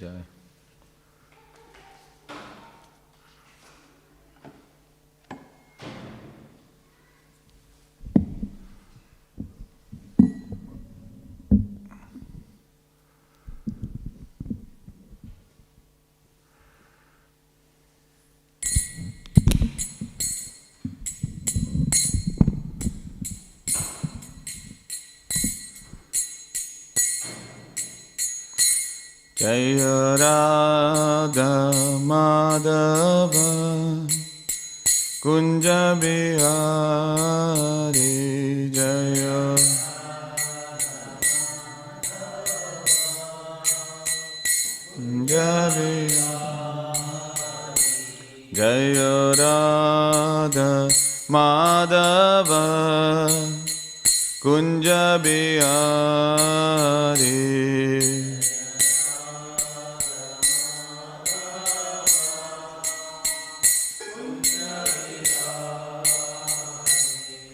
Jai. Jaya Radha Madhava Kunja Bihari Jaya Kunja Bihari Jaya Radha Madhava Kunja Bihari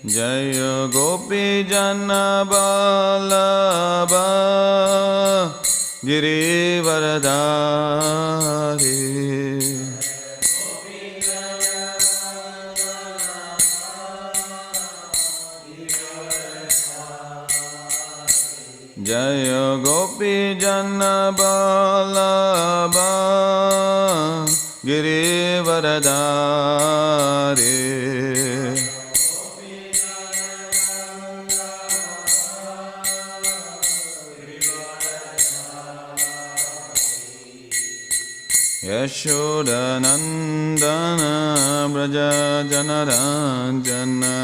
Jaya Gopi Jana Vallabha Girivaradhari Jaya Gopi Jana Vallabha Girivaradhari Yashoda Nandana Braja Janaranjana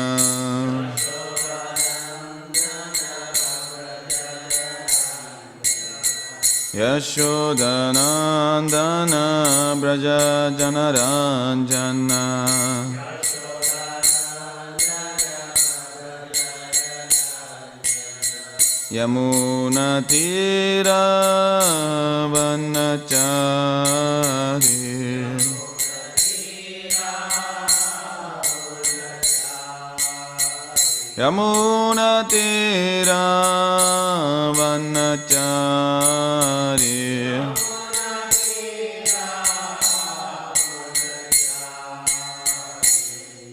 Yashoda Nandana Braja Janaranjana Yamuna Tira Vanachari Yamuna Tira Vanachari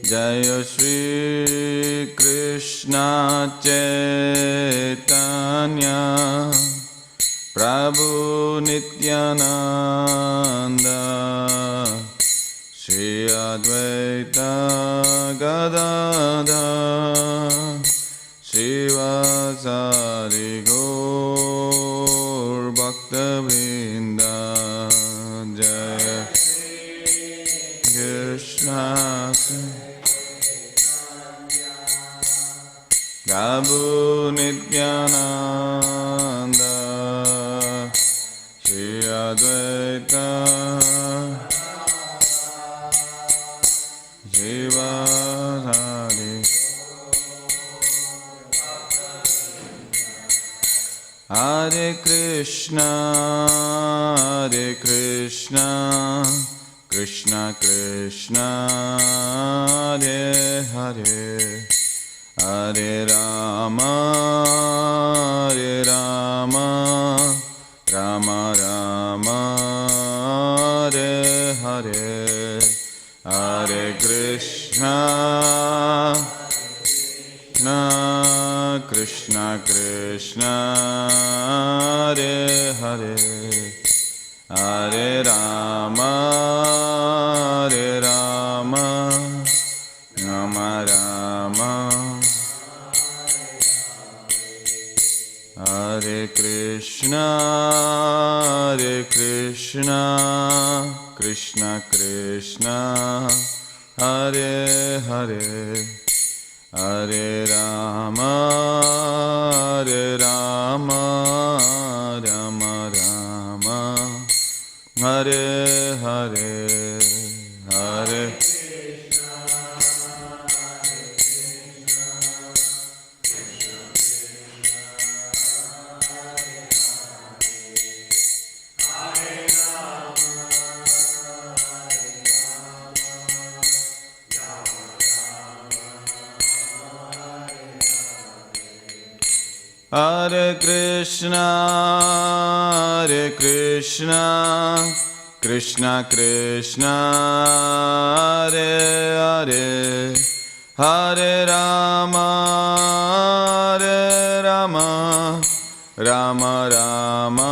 Jaya Shri Krishna Chaitanya Prabhu Nityananda Shri Advaita Gadadhar Srivasari Gaur Bhaktivedanta Jaya Krishna Prabhu Nityananda Shri Advaita Srivasari Hare Krishna Krishna Krishna Hare Hare Hare Rama Rama Rama Hare Hare Hare Krishna Krishna Krishna Hare Hare Hare Rama Rama Rama Hare Krishna Krishna Krishna Hare Hare Hare Rama Rama Rama Hare Hare Hare Hare Krishna, Krishna Krishna, Hare Hare, Hare Rama, Rama Rama,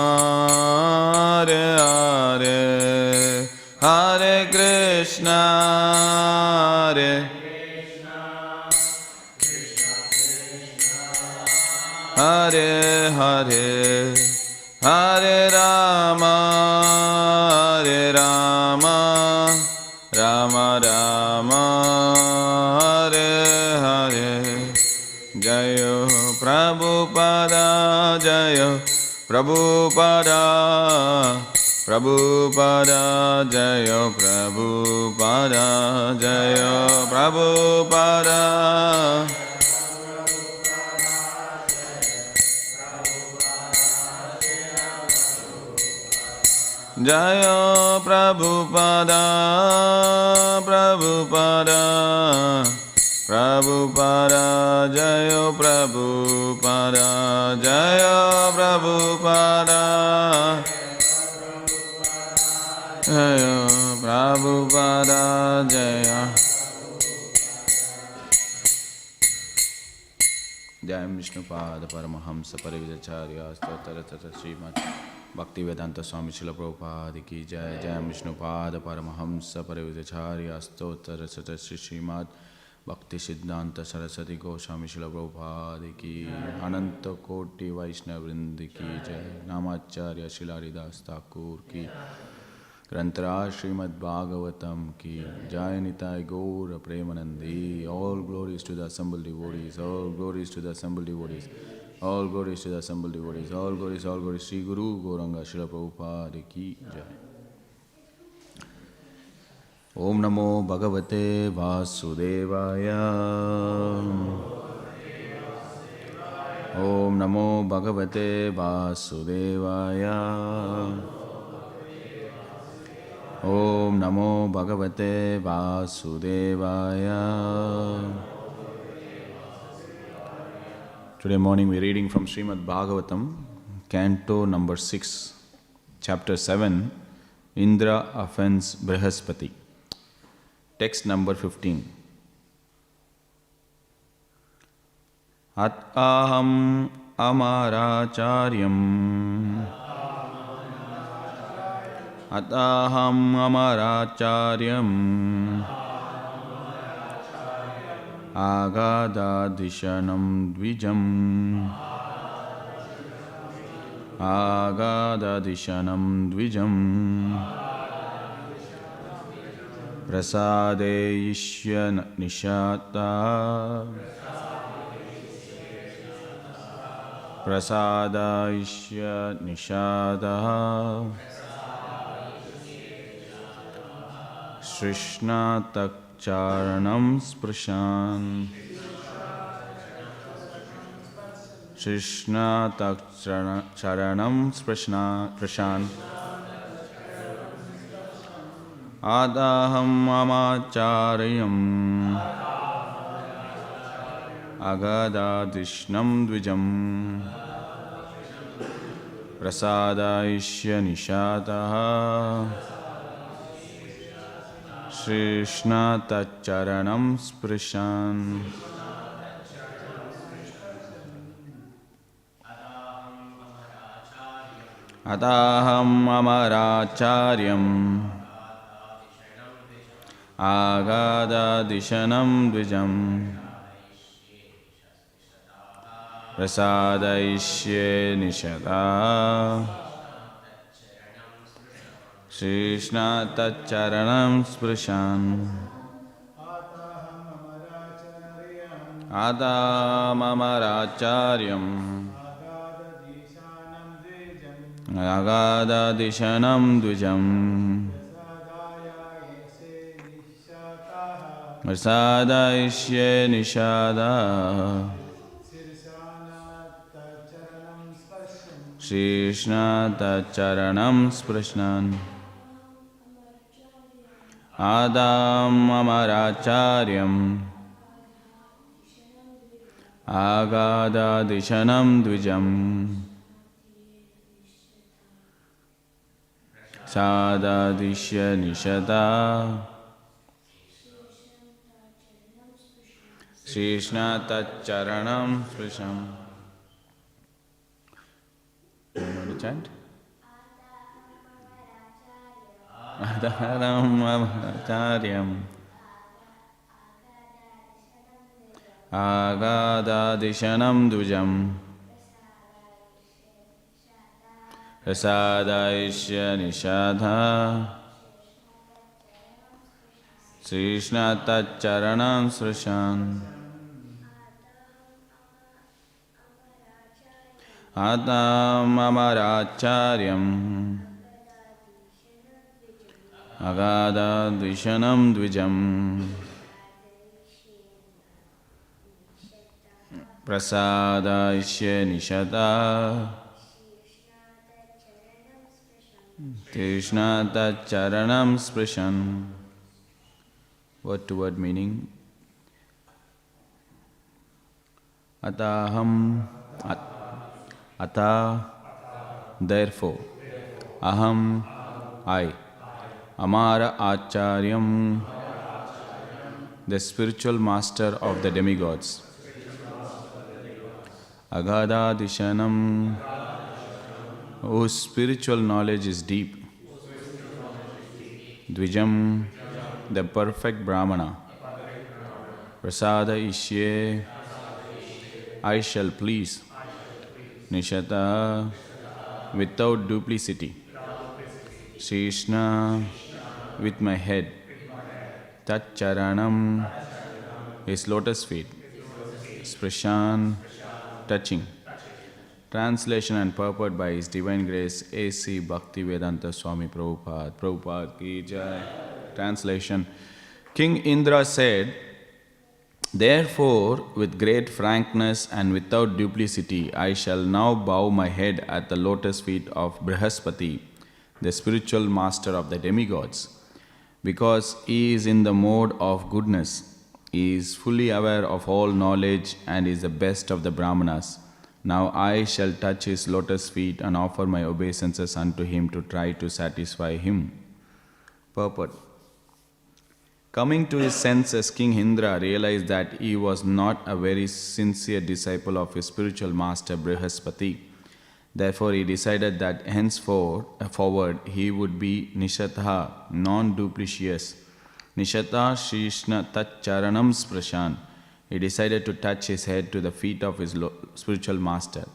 Hare Hare, Hare Krishna, Hare Hare, Hare Rama, Rama Rama, Hare Hare. Jayo Prabhupada, Jayo Prabhupada, Prabhupada, Jayo Prabhupada, Jayo Prabhupada. Jayo Prabhupada, Prabhupada, Prabhupada, Jayo Prabhupada, Jayo Prabhupada, Jayo Prabhupada, Jayo. Jai Vishnupada Paramahamsa Parivacharya Stotra Tata Śrīmad Bhaktivedanta Swami Śrīla Prabhupada ki Jai. Jai Vishnupada Paramahamsa Parivacharya Stotra Tata Śrīmad Bhaktivedanta Saraswati Goswami Śrīla Prabhupada ki. Ananta Koti Vaishnava Vrindi ki Jai. Namacharya Śrīla Haridas Thakur ki. Grantara Śrīmad Bhāgavatam ki Jai. Nitai Gaura Premanandi. All glories to the assembled devotees. All glories to the assembled devotees. All glories to the assembled devotees. All glories, Sri Guru Gauranga Śrīla Prabhupada ki Jai. Om Namo Bhagavate Vasudevaya. Om Namo Bhagavate Vasudevaya. Om Namo Bhagavate Vasudevaya. Today morning we are reading from Śrīmad Bhāgavatam, Canto number 6, Chapter 7, Indra offends Brihaspati. Text number 15. At aham amaracharyam. Ataham amaracharyam agadadishanam dvijam prasadeyishya nishata prasadayishya nishada Krishna takcharanam sprishan. Krishna takcharanam sprishan. Adaham amacharyam agadadishnam dvijam prasadayishya nishataha Krishna tacharanam sprishan. Ataham amaracharyam agadadishanam dvijam prasadayishye nishata Krishna tacharanam sprishan. Adam amaracharyam agadadishanam dvijam prasadayishye nishada Krishna tacharanam sprishan. Adam amaracharyam Agadadishanam dvijam Sadadishya nishada Krishna tacharanam sprisham. You want to chant? Adharam Acharyam Agadadishanam dujam Prasadaishya nishadha Krishna tacharanam srishan Adam amaracharyam Agadadishanam dvijam Prasadaishya nishada Krishna tacharanam sprishan. Word to word meaning. Ataham Ata therefore Aham I Amara Acharyam the spiritual master of the demigods. Agadadishanam whose spiritual knowledge is deep. Dvijam the perfect Brahmana. Prasada Ishye I shall please. Nishata without duplicity. Krishna with my head. Tat charanam his lotus feet. Sprishan touching. Translation and purport by His Divine Grace A.C. Bhaktivedanta Swami Prabhupada. Prabhupada ki jai. Translation. King Indra said, therefore, with great frankness and without duplicity, I shall now bow my head at the lotus feet of Brihaspati, the spiritual master of the demigods, because he is in the mode of goodness. He is fully aware of all knowledge and is the best of the Brahmanas. Now I shall touch his lotus feet and offer my obeisances unto him to try to satisfy him. Purport. Coming to his senses, King Indra realized that he was not a very sincere disciple of his spiritual master Brihaspati. Therefore, he decided that henceforward he would be Nishatha, non-duplicious. Nishatha Krishna Tacharanam Sprashan. He decided to touch his head to the feet of his spiritual master.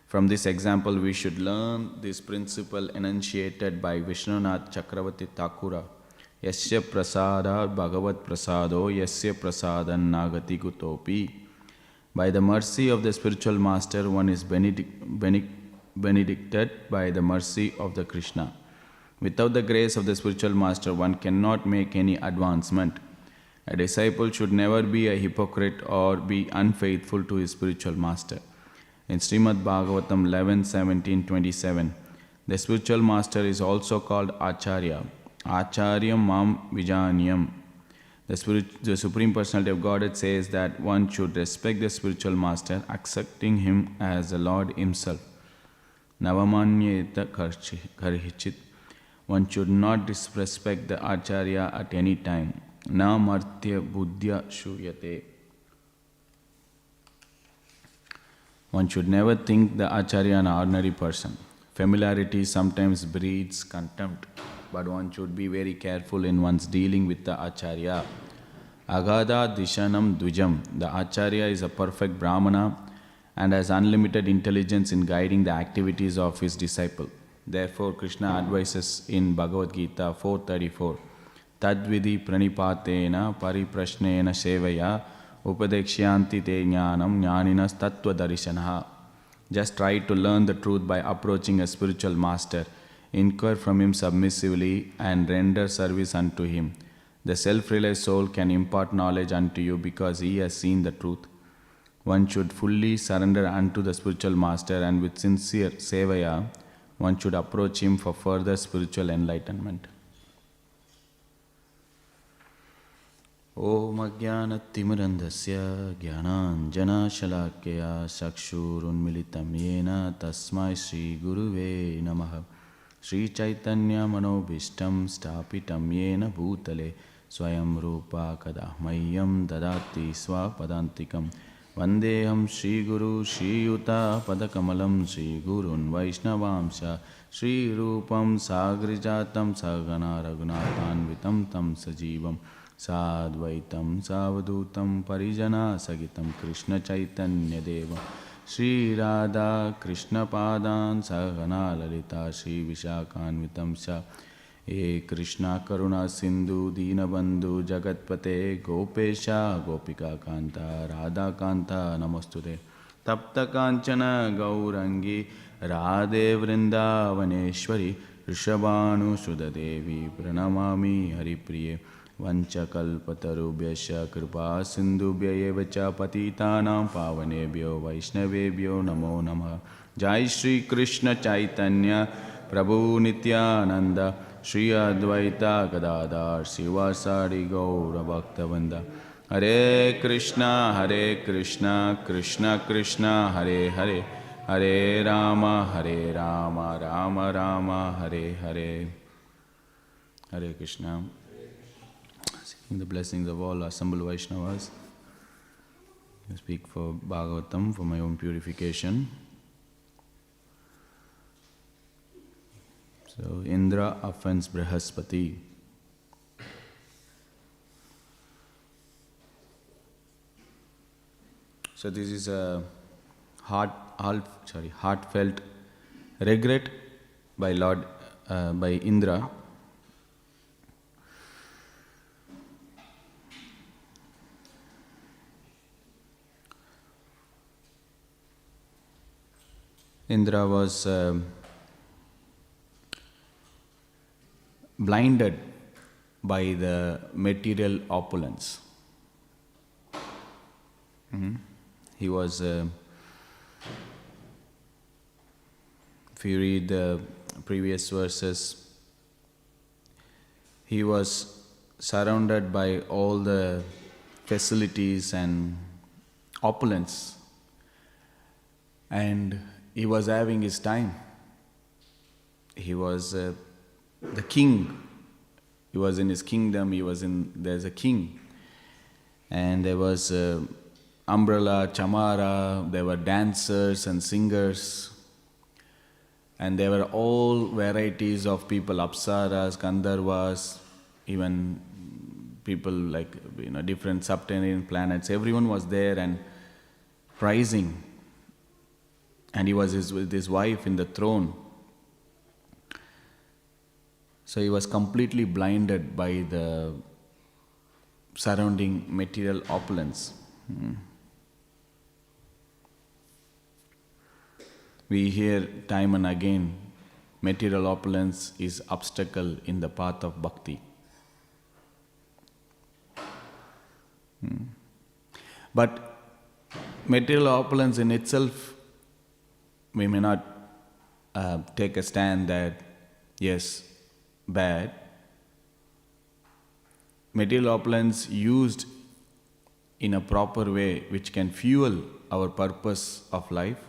From this example, we should learn this principle enunciated by Vishnunath Chakravarti Thakura. Yasya prasada bhagavat prasado yasya prasadan nagati kutopi. By the mercy of the spiritual master, one is benedicted by the mercy of the Krishna. Without the grace of the spiritual master, one cannot make any advancement. A disciple should never be a hypocrite or be unfaithful to his spiritual master. In Śrīmad Bhāgavatam 11:17-27, the spiritual master is also called Acharya. Acharyam mam vijanyam. The Supreme Personality of Godhead says that one should respect the spiritual master, accepting him as the Lord himself. Navamanyeta karhichit. One should not disrespect the Acharya at any time. Na martya buddhya shuyate. One should never think the Acharya an ordinary person. Familiarity sometimes breeds contempt, but one should be very careful in one's dealing with the Acharya. Agada Dishanam Dvijam. The Acharya is a perfect Brahmana and has unlimited intelligence in guiding the activities of his disciple. Therefore, Krishna advises in Bhagavad Gita 4:34, Tadvidi pranipatena pariprashnena sevaya upadeksyanti te jnanam jnaninas tattva darishanaha. Just try to learn the truth by approaching a spiritual master. Inquire from him submissively and render service unto him. The self-realized soul can impart knowledge unto you because he has seen the truth. One should fully surrender unto the spiritual master, and with sincere sevaya, one should approach him for further spiritual enlightenment. Om Ajnana-timirandhasya Jnananjana-shalakya Sakshurunmilitam Yena Tasmai Shri Guruve Namaha. Shri Chaitanya Manobhishtam Stapitam Yena Bhutale Swayam Rupa Kadahmayam Dadati Swapadantikam Vandeham Shri Guru Shri Yuta Padakamalam Shri Gurun Vaishnavamsha Shri Rupam Sagrijatam Sagana Raghunathanvitam Tam Sajivam Sadvaitam Savadutam Parijana Sagitam Krishna Chaitanya Deva Shri Radha Krishna Padan Sagana Lalita Shri Vishakhanvitam Sha E Krishna Karuna Sindhu Dinabandhu Jagatpate Gopesha Gopika Kanta Radha Kanta Namastude Tapta Kanchana Gaurangi Radhe Vrindavaneshwari Rishabhanu Sudadevi Pranamami Haripriye Vanchakalpatarubhyasya kripa sindhubhya eva cha patitanam pavanebhyo vaishnavebhyo namo namaha. Jai Shri Krishna Chaitanya Prabhu Nityananda Shri Advaita Gadadhar Sivasari Gaura Bhaktavinda. Hare Krishna Krishna Krishna Hare Hare Hare Rama Rama Rama Hare Hare. Hare Krishna. The blessings of all assembled Vaishnavas. I speak for Bhagavatam, for my own purification. So, Indra offends Brihaspati. So, this is a heartfelt regret by by Indra. Indra was blinded by the material opulence. He was, if you read the previous verses, he was surrounded by all the facilities and opulence, and he was having his time. He was the king. He was in his kingdom. There's a king. And there was umbrella, chamara, there were dancers and singers. And there were all varieties of people, apsaras, gandharvas, even people like, different subterranean planets. Everyone was there and praising. And he was with his wife in the throne. So he was completely blinded by the surrounding material opulence. We hear time and again, material opulence is obstacle in the path of bhakti. But material opulence in itself, we may not take a stand that, yes, bad. Material opulence used in a proper way, which can fuel our purpose of life,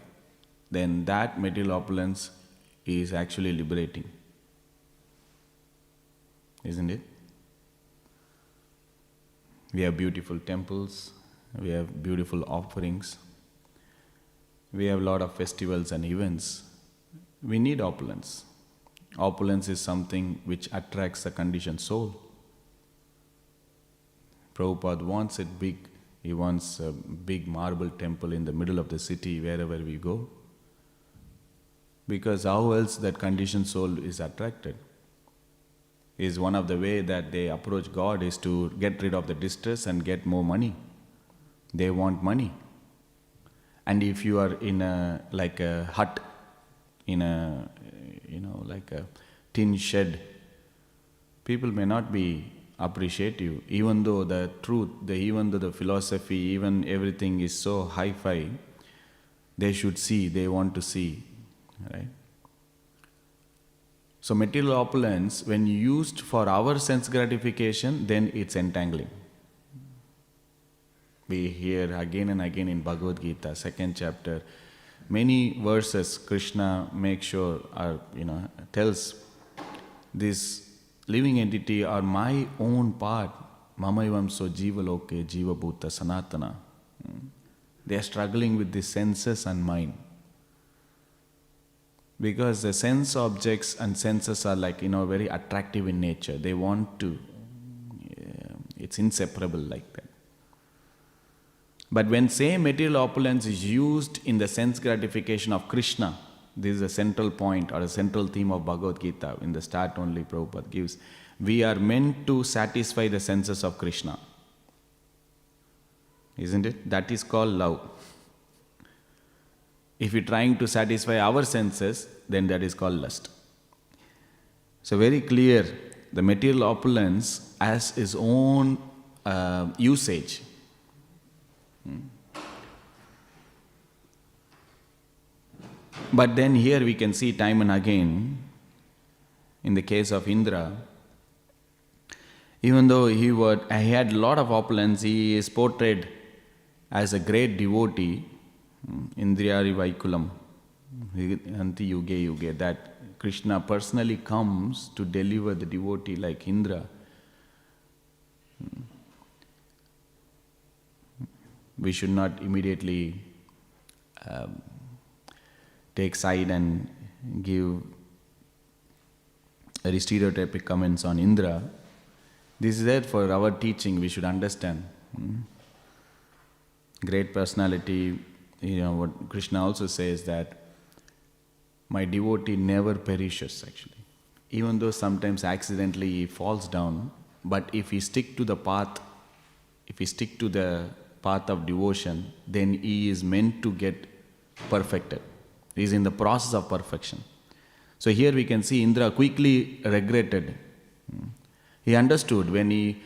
then that material opulence is actually liberating. Isn't it? We have beautiful temples, we have beautiful offerings, we have a lot of festivals and events. We need opulence. Opulence is something which attracts the conditioned soul. Prabhupada wants it big. He wants a big marble temple in the middle of the city wherever we go. Because how else that conditioned soul is attracted? Is one of the ways that they approach God is to get rid of the distress and get more money. They want money. And if you are in a hut, in a like a tin shed, people may not be appreciative, even though the truth, even though the philosophy, even everything is so hi-fi, they should see, they want to see, right? So material opulence, when used for our sense gratification, then it's entangling. We hear again and again in Bhagavad Gita, second chapter, many verses Krishna makes sure tells this living entity are my own part. Mama ivam so jiva loke jiva bhuta sanatana. They are struggling with the senses and mind. Because the sense objects and senses are very attractive in nature. They want to, it's inseparable like that. But when same material opulence is used in the sense gratification of Krishna, this is a central point or a central theme of Bhagavad Gita. In the start only Prabhupada gives, we are meant to satisfy the senses of Krishna. Isn't it? That is called love. If we're trying to satisfy our senses, then that is called lust. So very clear, the material opulence has its own usage. But then here we can see time and again, in the case of Indra, even though he had a lot of opulence, he is portrayed as a great devotee, Indriyari Vaikulam, Anti Yuge Yuge, that Krishna personally comes to deliver the devotee like Indra. We should not immediately take side and give very stereotypic comments on Indra. This is there for our teaching, we should understand. Great personality, what Krishna also says that my devotee never perishes actually. Even though sometimes accidentally he falls down, but if he stick to the path, of devotion, then he is meant to get perfected. He is in the process of perfection. So here we can see Indra quickly regretted. He understood when he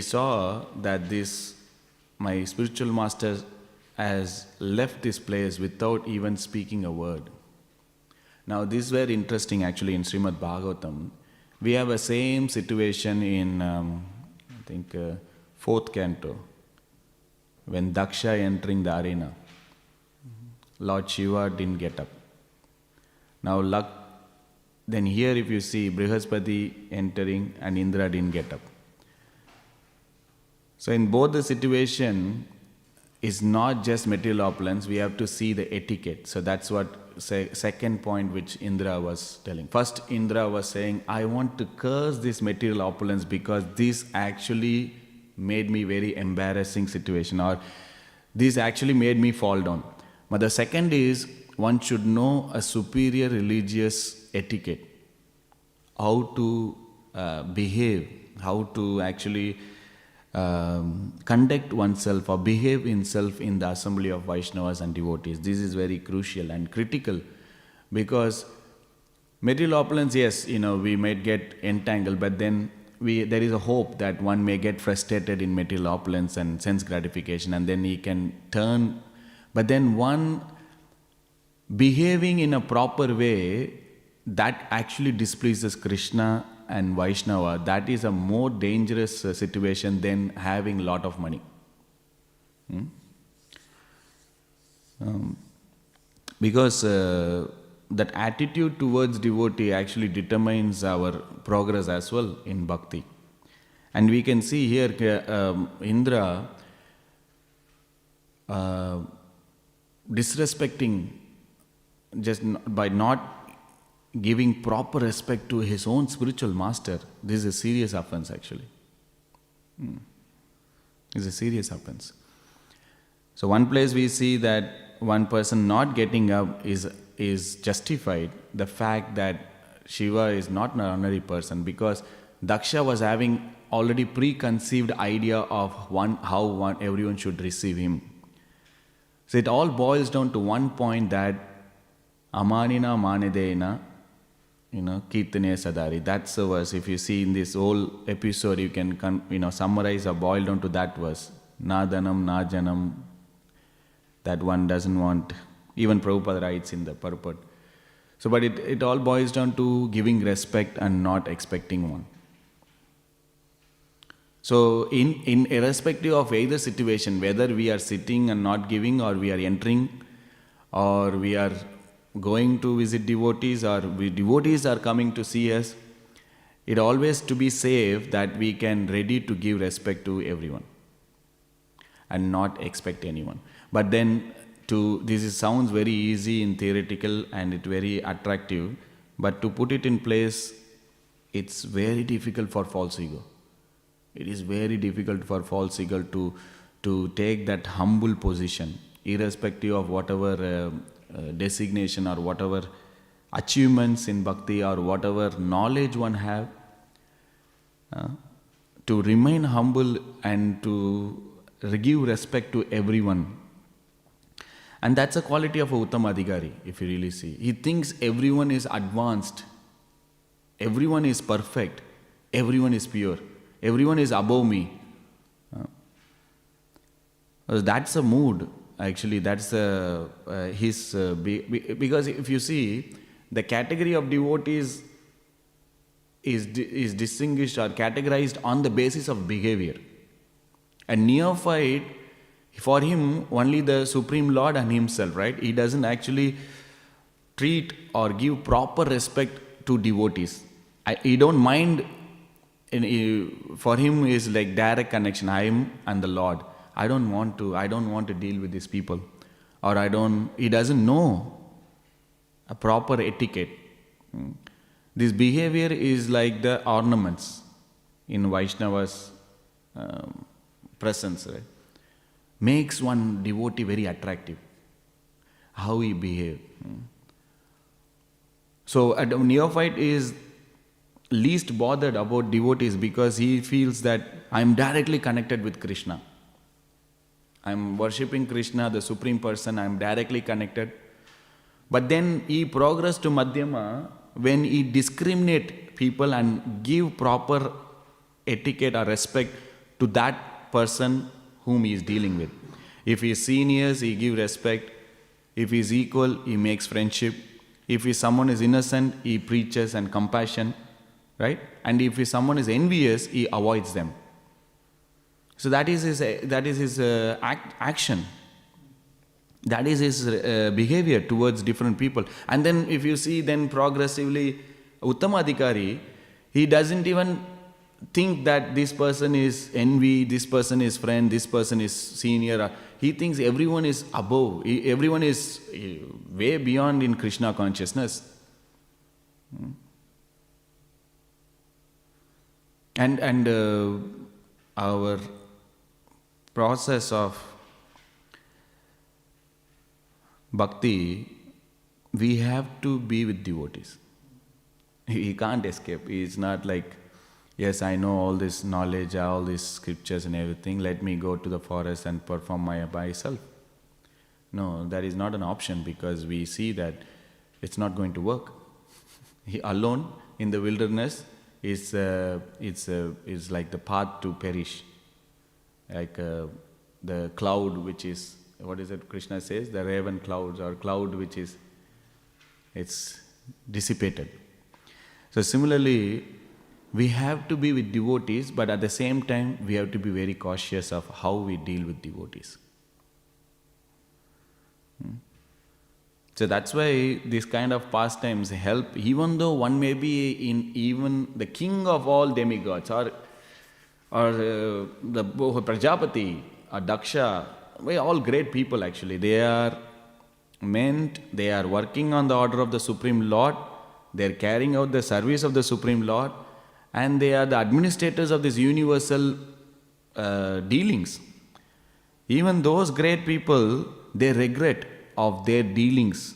saw that my spiritual master has left this place without even speaking a word. Now this is very interesting actually in Śrīmad Bhāgavatam. We have a same situation in, fourth canto, when Daksha entering the arena. Lord Shiva didn't get up. Now then here if you see Brihaspati entering and Indra didn't get up. So in both the situation is not just material opulence, we have to see the etiquette. So that's what second point which Indra was telling. First Indra was saying, I want to curse this material opulence because this actually made me very embarrassing situation, or this actually made me fall down. But the second is, one should know a superior religious etiquette, how to behave, how to actually conduct oneself or behave himself in the assembly of Vaishnavas and devotees. This is very crucial and critical, because material opulence, yes, we might get entangled, but then there is a hope that one may get frustrated in material opulence and sense gratification, and then he can turn. But then one behaving in a proper way that actually displeases Krishna and Vaishnava, that is a more dangerous situation than having a lot of money. Because that attitude towards devotee actually determines our progress as well in bhakti. And we can see here Indra disrespecting, just by not giving proper respect to his own spiritual master. This is a serious offense actually. It's a serious offense. So one place we see that one person not getting up is justified, the fact that Shiva is not an ordinary person, because Daksha was having already preconceived idea of how everyone should receive him. So it all boils down to one point, that Amanina Manedena, Kirtane Sadari. That's the verse. If you see in this whole episode, you can summarize or boil down to that verse. Na Dhanam, Na Janam. That one doesn't want. Even Prabhupada writes in the purport. So, but it all boils down to giving respect and not expecting one. So in irrespective of either situation, whether we are sitting and not giving, or we are entering, or we are going to visit devotees, or devotees are coming to see us, it always to be safe that we can ready to give respect to everyone and not expect anyone. But then sounds very easy in theoretical and it very attractive, but to put it in place, it's very difficult for false ego. It is very difficult for false ego to take that humble position, irrespective of whatever designation or whatever achievements in bhakti or whatever knowledge one have, to remain humble and to give respect to everyone. And that's a quality of a Uttama Adhikari, if you really see. He thinks everyone is advanced, everyone is perfect, everyone is pure, everyone is above me. That's a mood, actually. That's because if you see, the category of devotees is distinguished or categorized on the basis of behavior. A neophyte, for him, only the Supreme Lord and himself, right? He doesn't actually treat or give proper respect to devotees. He don't mind. For him is like direct connection. I am and the Lord. I don't want to deal with these people, or he doesn't know a proper etiquette. This behavior is like the ornaments in Vaishnava's presence, right? Makes one devotee very attractive, how he behave. So a neophyte is least bothered about devotees because he feels that I am directly connected with Krishna. I am worshipping Krishna, the Supreme Person, I am directly connected. But then he progress to Madhyama when he discriminate people and give proper etiquette or respect to that person whom he is dealing with. If he is seniors, he give respect. If he is equal, he makes friendship. If someone is innocent, he preaches and compassion, right? And if someone is envious, he avoids them. So that is his action. That is his behavior towards different people. And then if you see, then progressively, Uttama Adhikari, he doesn't even think that this person is envy, this person is friend, this person is senior. He thinks everyone is above, everyone is way beyond in Krishna consciousness. And our process of bhakti, we have to be with devotees. He can't escape. It's not like, yes, I know all this knowledge, all these scriptures and everything, let me go to the forest and perform myself. No, that is not an option, because we see that it's not going to work. He alone in the wilderness is like the path to perish. Like the cloud which is, what is it Krishna says? The raven clouds, or cloud which is, it's dissipated. So similarly, we have to be with devotees, but at the same time, we have to be very cautious of how we deal with devotees. So that's why these kind of pastimes help, even though one may be in even the king of all demigods, or the Prajapati, or Daksha, we are all great people actually. They are they are working on the order of the Supreme Lord, they are carrying out the service of the Supreme Lord, and they are the administrators of this universal dealings. Even those great people, they regret of their dealings.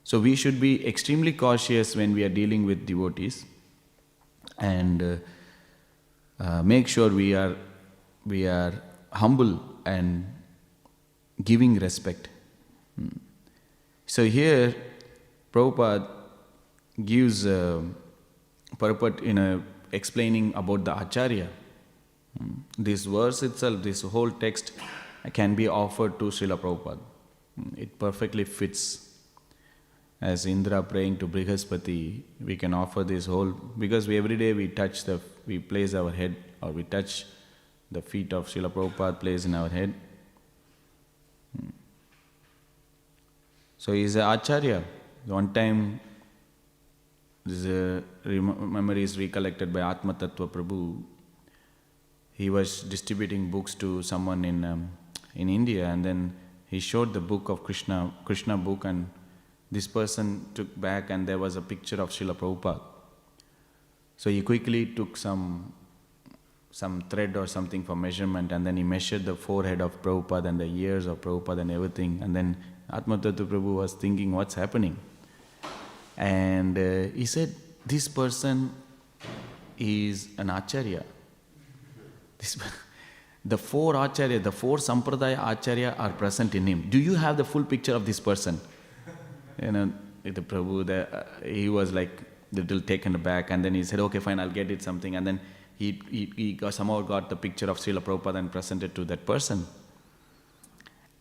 So we should be extremely cautious when we are dealing with devotees, and make sure we are humble and giving respect. So here Prabhupada gives purport in explaining about the Acharya. This verse itself, this whole text can be offered to Srila Prabhupada. It perfectly fits. as Indra praying to Brihaspati, we can offer this whole, because every day we place our head, or we touch the feet of Srila Prabhupada, place in our head. So he is an Acharya. One time, this memory is recollected by Atma Tattva Prabhu. He was distributing books to someone in India, and then he showed the book of Krishna book, and this person took back, and there was a picture of Srila Prabhupada. So he quickly took some thread or something for measurement, and then he measured the forehead of Prabhupada and the ears of Prabhupada and everything, and then Atma Tattva Prabhu was thinking, what's happening? And he said, this person is an Acharya. The four Acharya, the four Sampradaya Acharya are present in him. Do you have the full picture of this person? The Prabhu, he was like little taken aback, and then he said, okay, fine, I'll get it something. And then he somehow got the picture of Srila Prabhupada and presented to that person.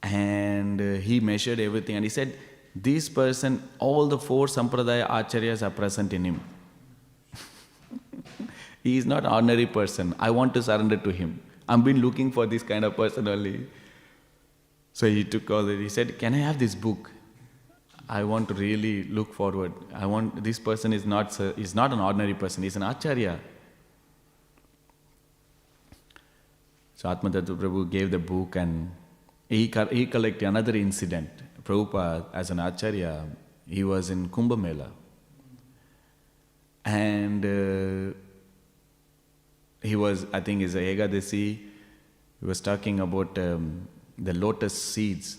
And he measured everything, and he said, this person, all the four Sampradaya Acharyas are present in him. He is not an ordinary person. I want to surrender to him. I've been looking for this kind of person only. So he took all that. He said, can I have this book? I want to really look forward. This person is not an ordinary person. He's an Acharya. So Atma Tattva Prabhu gave the book, and he collected another incident. Prabhupada, as an Acharya, he was in Kumbh Mela. And he was, I think it's a Ekadasi, he was talking about the lotus seeds.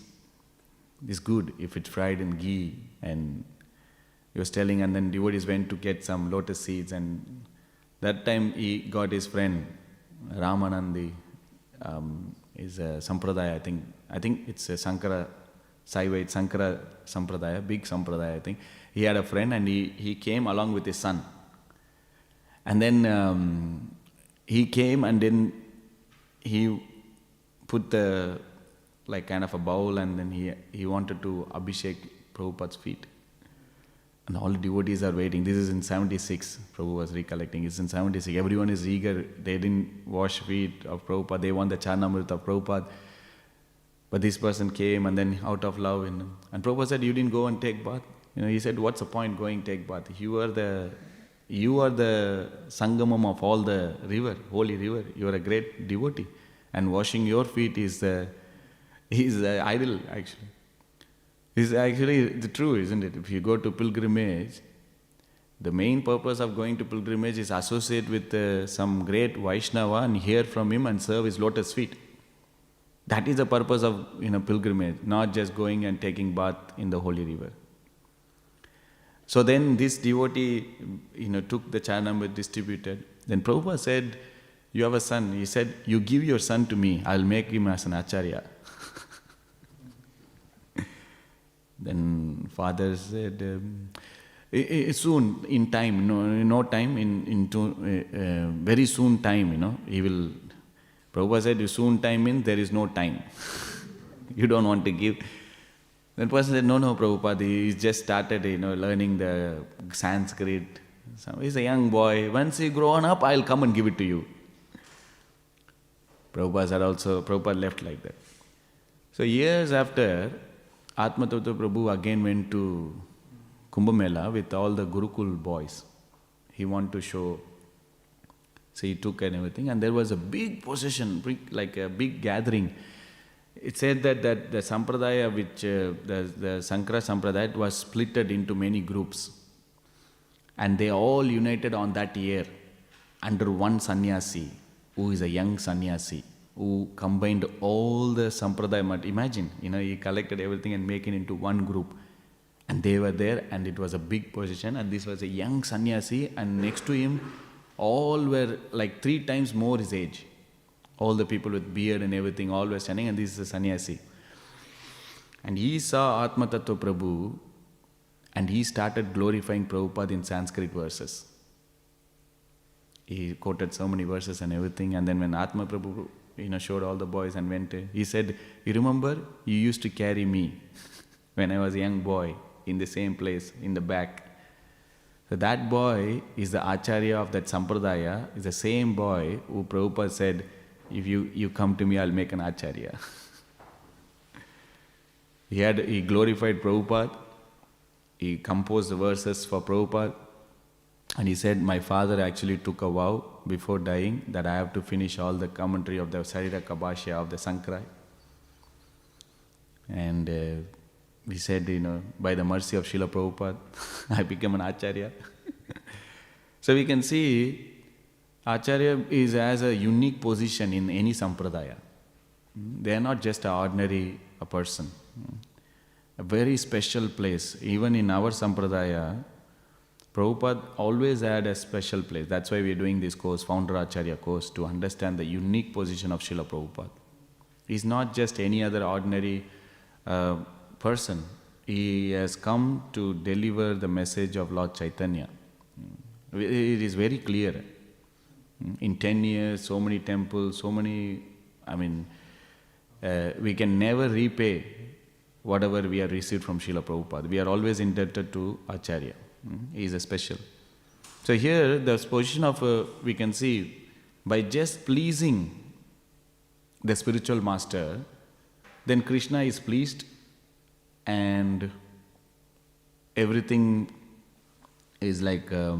It's good if it's fried in ghee. And he was telling, and then devotees went to get some lotus seeds, and that time he got his friend Ramanandi, is a Sampradaya, I think it's a Sankara, Saiva, Sankara Sampradaya, big Sampradaya, I think. He had a friend, and he came along with his son. And then he came, and then he put the like kind of a bowl, and then he wanted to abhishek Prabhupada's feet. And all the devotees are waiting. This is in 76, Prabhu was recollecting. It's in 76. Everyone is eager. They didn't wash feet of Prabhupada. They want the Charnamrita of Prabhupada. But this person came, and then out of love, and Prabhupada said, you didn't go and take bath? He said, what's the point going take bath? You are the sangamam of all the river, holy river. You are a great devotee. And washing your feet is the idol, actually. It's actually the true, isn't it? If you go to pilgrimage, the main purpose of going to pilgrimage is associate with some great Vaishnava and hear from him and serve his lotus feet. That is the purpose of pilgrimage, not just going and taking bath in the holy river. So then this devotee, took the Charanamrita, distributed. Then Prabhupada said, you have a son. He said, you give your son to me, I'll make him as an Acharya. Then father said, soon, in time, no time, very soon time, he will. Prabhupada said, soon time means there is no time. You don't want to give. That person said, no, Prabhupada, he just started, learning the Sanskrit. So he's a young boy. Once he grown up, I'll come and give it to you. Prabhupada left like that. So years after, Atma Tattva Prabhu again went to Kumbh Mela with all the Gurukul boys. He wanted to show. So he took and everything, and there was a big procession, like a big gathering. It said that the Sampradaya, which the Sankara Sampradaya, was splitted into many groups. And they all united on that year under one sannyasi, who is a young sannyasi, who combined all the Sampradaya. Imagine, he collected everything and make it into one group. And they were there, and it was a big procession, and this was a young sannyasi, and next to him, all were like 3 times more his age. All the people with beard and everything, all were standing, and this is a sannyasi. And he saw Atma Tattva Prabhu, and he started glorifying Prabhupada in Sanskrit verses. He quoted so many verses and everything, and then when Atma Prabhu showed all the boys and went, he said, you remember, you used to carry me when I was a young boy. in the same place, in the back. So that boy is the Acharya of that Sampradaya, is the same boy who Prabhupada said, if you come to me, I'll make an Acharya. He glorified Prabhupada, he composed the verses for Prabhupada, and he said, my father actually took a vow before dying that I have to finish all the commentary of the Sarira Kabashya of the Sankrai. And he said, by the mercy of Srila Prabhupada, I became an Acharya. So we can see Acharya has a unique position in any Sampradaya. They are not just an ordinary person. A very special place. Even in our Sampradaya, Prabhupada always had a special place. That's why we are doing this course, Founder-Acharya course, to understand the unique position of Srila Prabhupada. He's not just any other ordinary person. He has come to deliver the message of Lord Chaitanya. It is very clear. In 10 years, so many temples, so many, we can never repay whatever we have received from Srila Prabhupada. We are always indebted to Acharya. He is a special. So here, the position of, we can see, by just pleasing the spiritual master, then Krishna is pleased and everything is like a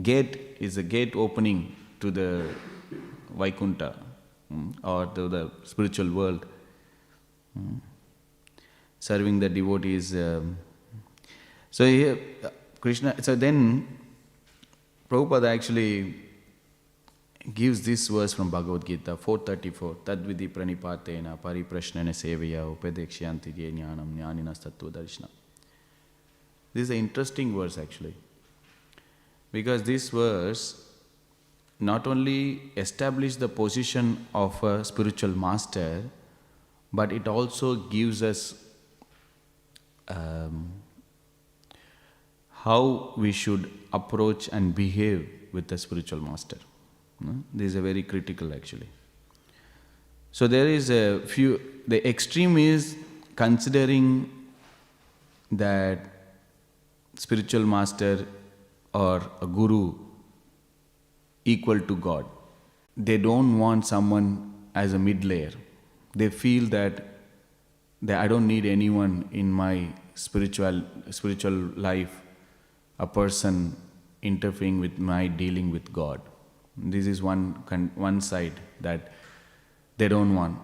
gate opening to the Vaikunta or to the spiritual world. Serving the devotees. So here, Krishna. So then, Prabhupada actually gives this verse from Bhagavad Gita 4:34. Tadvidi pranipatena pariprashnena sevaya upadekshayanti jnanam jnaninas tattva darshana. This is an interesting verse actually, because this verse not only establishes the position of a spiritual master, but it also gives us how we should approach and behave with the spiritual master. This is a very critical actually. So there is a few, the extreme is considering that spiritual master or a guru equal to God. They don't want someone as a mid-layer. They feel that I don't need anyone in my spiritual life, a person interfering with my dealing with God. This is one side that they don't want,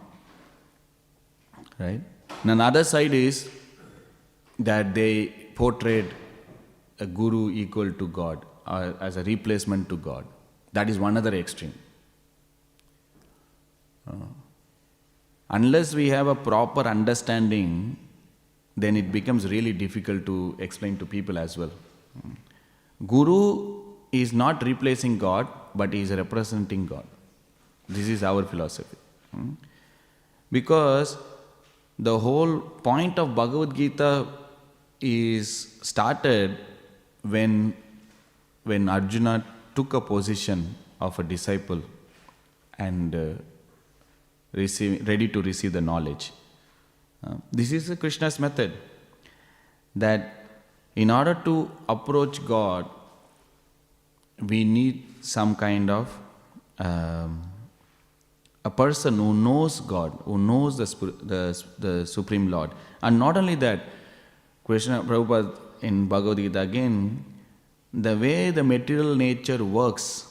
right? And another side is that they portrayed a guru equal to God, as a replacement to God. That is one other extreme. Unless we have a proper understanding, then it becomes really difficult to explain to people as well. Guru is not replacing God, but he is representing God. This is our philosophy. Because the whole point of Bhagavad Gita is started when Arjuna took a position of a disciple and ready to receive the knowledge. This is Krishna's method, that in order to approach God, we need some kind of a person who knows God, who knows the Supreme Lord. And not only that, Krishna Prabhupada in Bhagavad Gita again, the way the material nature works,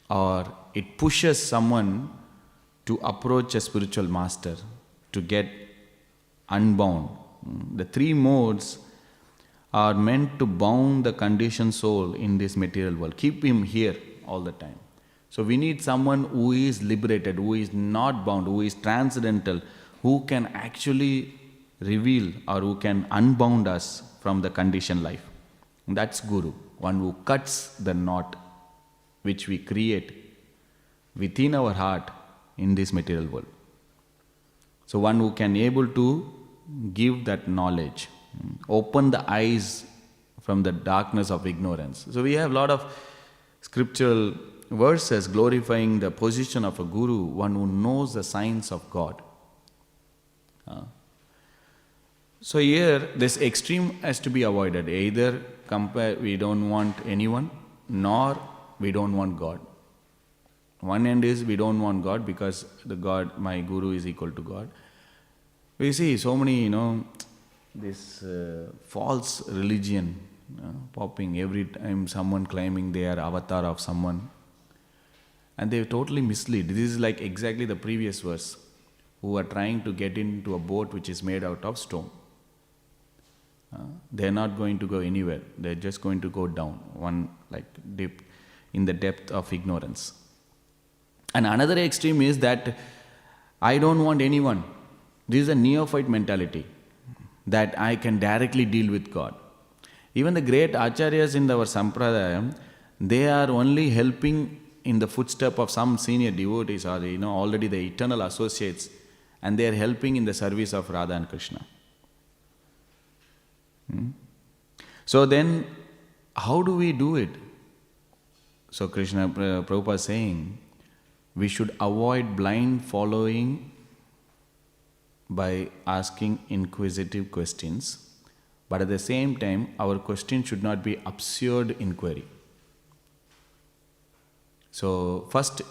or it pushes someone to approach a spiritual master, to get unbound. The three modes are meant to bound the conditioned soul in this material world, keep him here all the time. So we need someone who is liberated, who is not bound, who is transcendental, who can actually reveal or who can unbound us from the conditioned life. That's Guru, one who cuts the knot which we create within our heart in this material world. So one who can able to give that knowledge, open the eyes from the darkness of ignorance. So we have a lot of scriptural verses glorifying the position of a guru, one who knows the signs of God. So here, this extreme has to be avoided. Either we don't want anyone, nor we don't want God. One end is we don't want God because the God, my Guru is equal to God. We see so many, this false religion popping every time, someone claiming they are avatar of someone. And they totally mislead. This is like exactly the previous verse. Who are trying to get into a boat which is made out of stone. They are not going to go anywhere. They are just going to go down, deep in the depth of ignorance. And another extreme is that I don't want anyone. This is a neophyte mentality, that I can directly deal with God. Even the great acharyas in our sampradaya, they are only helping in the footstep of some senior devotees or already the eternal associates, and they are helping in the service of Radha and Krishna. So then, how do we do it? So Prabhupada is saying, we should avoid blind following by asking inquisitive questions, but at the same time, our question should not be absurd inquiry. So first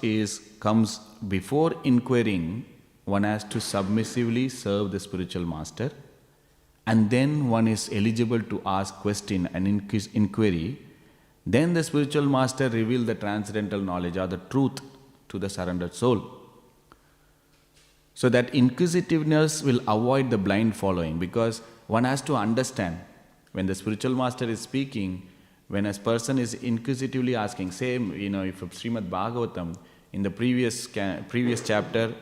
comes before inquiring, one has to submissively serve the spiritual master, and then one is eligible to ask question and inquiry. Then the spiritual master reveals the transcendental knowledge or the truth to the surrendered soul. So that inquisitiveness will avoid the blind following, because one has to understand when the spiritual master is speaking, when a person is inquisitively asking, say, if Śrīmad Bhāgavatam, in the previous chapter,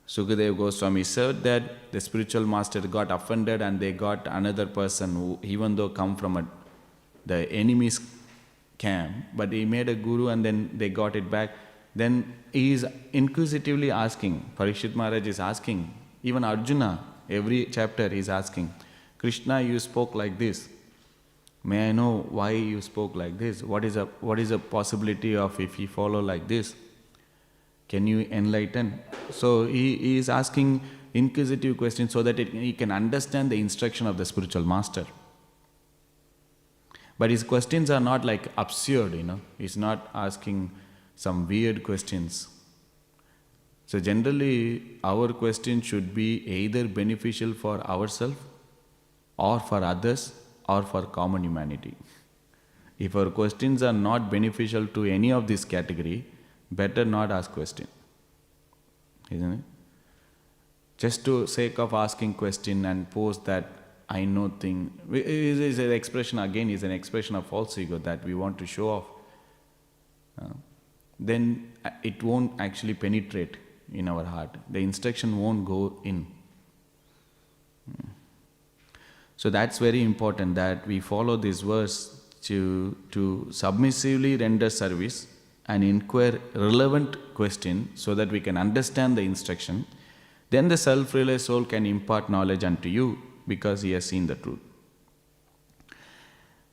Sukadeva Goswami said that the spiritual master got offended and they got another person who, even though come from the enemy's camp, but he made a guru and then they got it back. Then he is inquisitively asking, Parikshit Maharaj is asking, even Arjuna, every chapter he is asking, Krishna, you spoke like this. May I know why you spoke like this? What is a possibility of if you follow like this? Can you enlighten? So he is asking inquisitive questions so that he can understand the instruction of the spiritual master. But his questions are not like absurd, He's not asking some weird questions. So generally, our question should be either beneficial for ourselves or for others or for common humanity. If our questions are not beneficial to any of this category, better not ask question. Isn't it? Just to sake of asking question and post that I know thing is an expression, again, is an expression of false ego that we want to show off. Then it won't actually penetrate in our heart. The instruction won't go in. So that's very important that we follow this verse to submissively render service and inquire relevant question so that we can understand the instruction. Then the self-realized soul can impart knowledge unto you because he has seen the truth.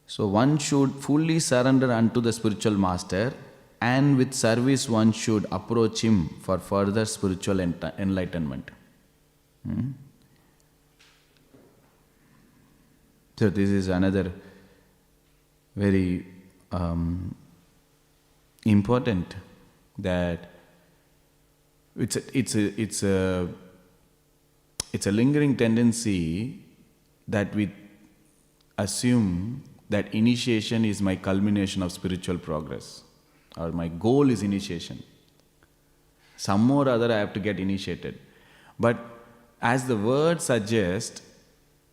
So one should fully surrender unto the spiritual master, and with service one should approach him for further spiritual enlightenment. So this is another very important, that it's a lingering tendency that we assume that initiation is my culmination of spiritual progress, or my goal is initiation. Some more or other I have to get initiated. But as the word suggests,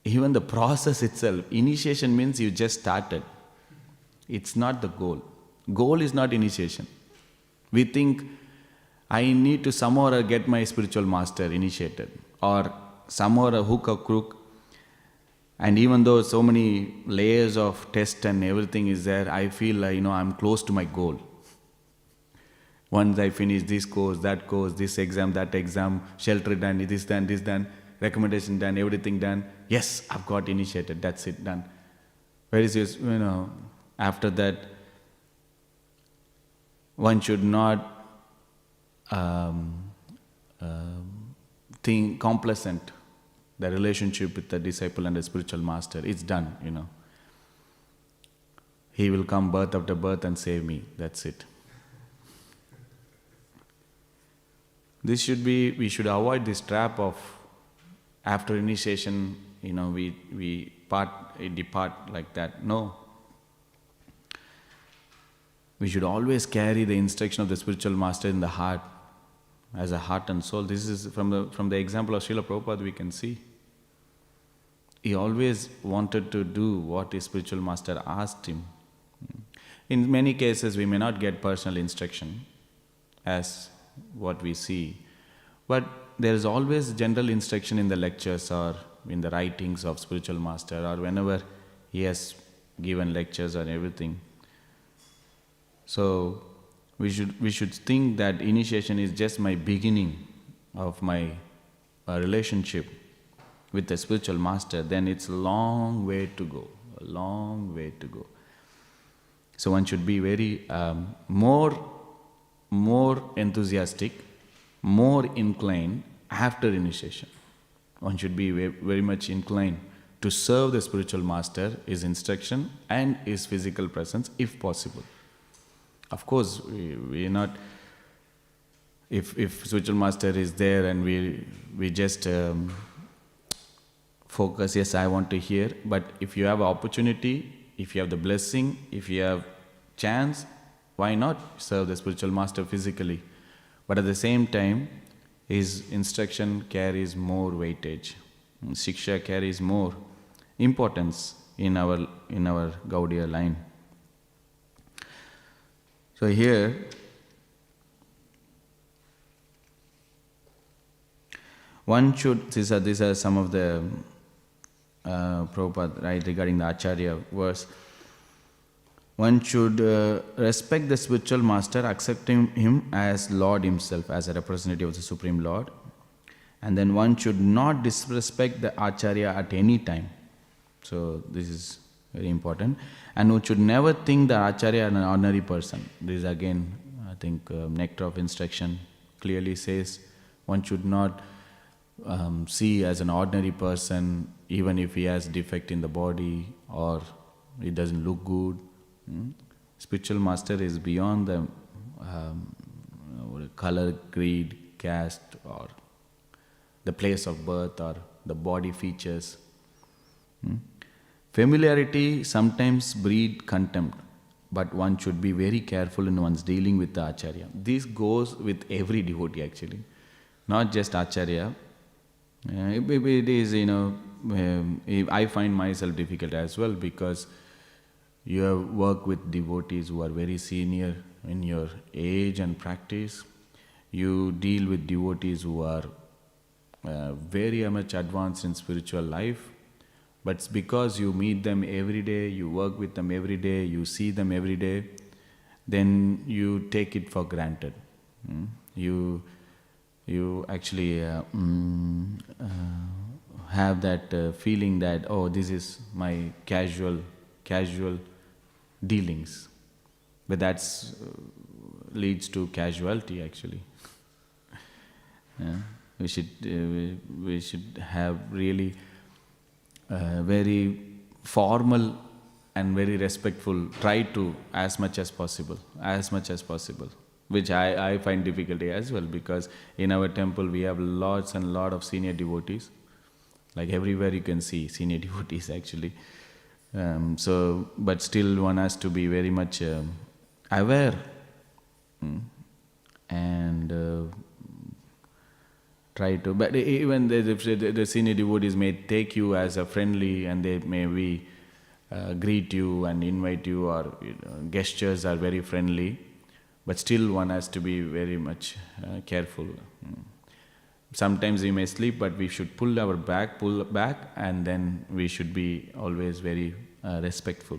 even the process itself, initiation means you just started. It's not the goal. Goal is not initiation. We think I need to somehow get my spiritual master initiated, or somehow a hook or crook. And even though so many layers of test and everything is there, I feel I'm close to my goal. Once I finish this course, this exam, that exam, shelter done, this done, recommendation done, everything done. Yes, I've got initiated. That's it, done. Where is this? After that, one should not think complacent, the relationship with the disciple and the spiritual master. It's done, He will come birth after birth and save me. That's it. We should avoid this trap of after initiation, we depart like that. No. We should always carry the instruction of the spiritual master in the heart, as a heart and soul. This is from the example of Srila Prabhupada we can see. He always wanted to do what his spiritual master asked him. In many cases we may not get personal instruction as what we see, but there is always general instruction in the lectures or in the writings of spiritual master, or whenever he has given lectures or everything. So we should think that initiation is just my beginning of my relationship with the spiritual master. Then it's a long way to go, a long way to go. So one should be very more enthusiastic, more inclined after initiation. One should be very much inclined to serve the spiritual master, his instruction and his physical presence if possible. Of course, we are not, if spiritual master is there and we just focus, yes, I want to hear, but if you have opportunity, if you have the blessing, if you have chance, why not serve the spiritual master physically? But at the same time, his instruction carries more weightage. Shiksha carries more importance in our Gaudiya line. So here, one should, these are some of the Prabhupada, right, regarding the Acharya verse. One should respect the spiritual master, accepting him as Lord himself, as a representative of the Supreme Lord. And then one should not disrespect the Acharya at any time. So this is very important. And one should never think the Acharya an ordinary person. This is again, I think, Nectar of Instruction clearly says one should not see as an ordinary person, even if he has defect in the body or he doesn't look good. Spiritual master is beyond the color, creed, caste, or the place of birth or the body features. Familiarity sometimes breeds contempt, but one should be very careful in one's dealing with the Acharya. This goes with every devotee actually, not just Acharya. It is, I find myself difficult as well, because you have worked with devotees who are very senior in your age and practice. You deal with devotees who are very much advanced in spiritual life, but it's because you meet them every day, you work with them every day, you see them every day, then you take it for granted. You actually have that feeling that, oh, this is my casual dealings, but that's leads to casualty actually. We should have really very formal and very respectful, try to as much as possible, which I find difficulty as well, because in our temple we have lots and lot of senior devotees. Like everywhere you can see senior devotees actually. But still one has to be very much aware and try to. But even the senior devotees may take you as a friendly, and they may greet you and invite you, or gestures are very friendly. But still one has to be very much careful. Sometimes we may sleep, but we should pull back, and then we should be always very respectful.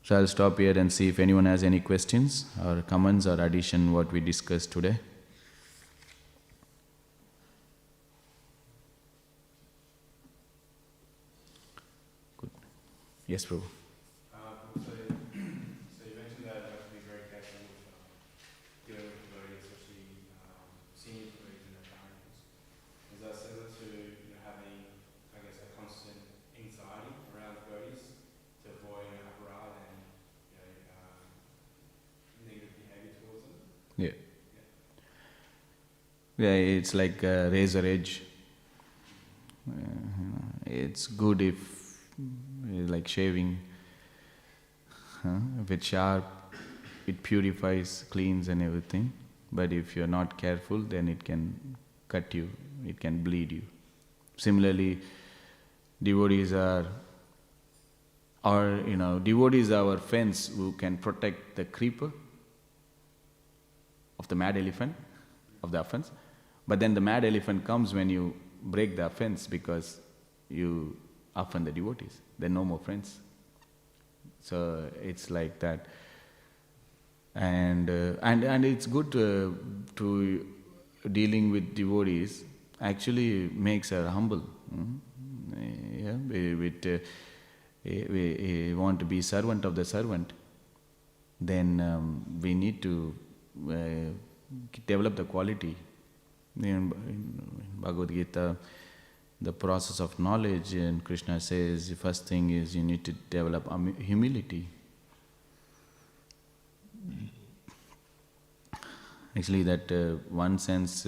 So I'll stop here and see if anyone has any questions or comments or addition what we discussed today. Good. Yes, Prabhu. Yeah. Yeah, it's like a razor edge. It's good if, like shaving, if it's sharp, it purifies, cleans and everything. But if you're not careful, then it can cut you, it can bleed you. Similarly, devotees are our fence who can protect the creeper of the mad elephant, of the offense. But then the mad elephant comes when you break the offense because you offend the devotees. They're no more friends. So it's like that. And it's good to dealing with devotees actually makes her humble. Yeah, we want to be servant of the servant. Then we need to develop the quality. In Bhagavad Gita, the process of knowledge, and Krishna says the first thing is you need to develop humility. Actually, that one sense,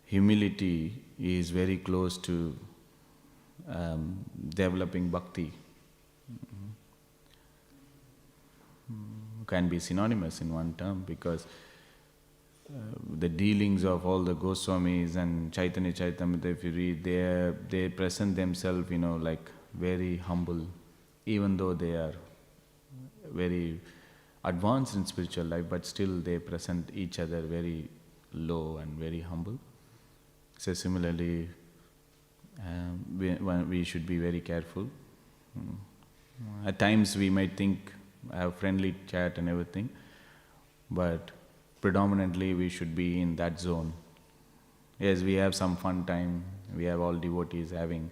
humility is very close to developing bhakti. Can be synonymous in one term, because the dealings of all the Goswamis and Chaitanya Charitamrita, if you read, they present themselves, like very humble, even though they are very advanced in spiritual life, but still they present each other very low and very humble. So similarly, we should be very careful. At times we might think, have friendly chat and everything, but predominantly we should be in that zone. Yes, we have some fun time, we have all devotees having,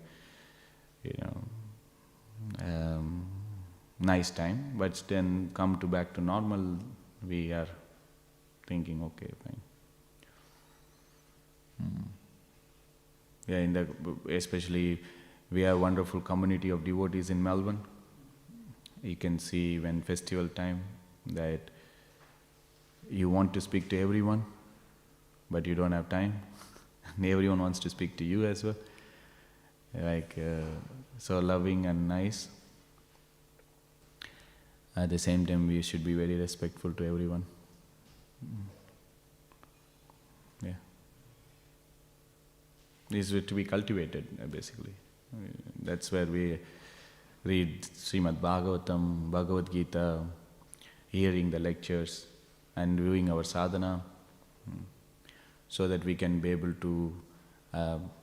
nice time, but then come back to normal, we are thinking, okay, fine. Yeah, especially we have a wonderful community of devotees in Melbourne. You can see when festival time that you want to speak to everyone, but you don't have time. And everyone wants to speak to you as well. Like, so loving and nice. At the same time, we should be very respectful to everyone. Yeah. This is to be cultivated, basically. That's where we read Śrīmad Bhāgavatam, Bhagavad Gita, hearing the lectures and doing our sadhana, so that we can be able to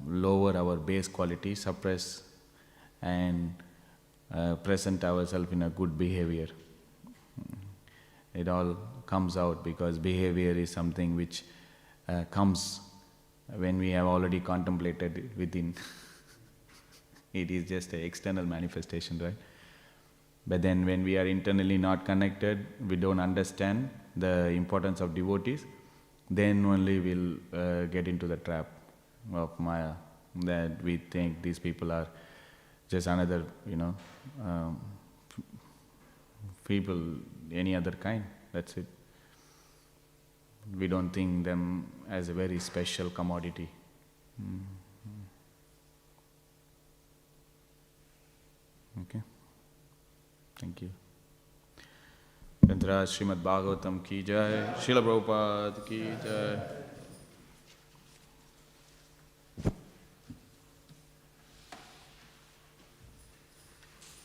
lower our base quality, suppress and present ourselves in a good behavior. It all comes out because behavior is something which comes when we have already contemplated within. It is just an external manifestation, right? But then when we are internally not connected, we don't understand the importance of devotees, then only we'll get into the trap of Maya, that we think these people are just another, people, any other kind, that's it. We don't think them as a very special commodity. Okay, thank you. Śrīmad Bhāgavatam ki jai, Srila Prabhupada ki jai.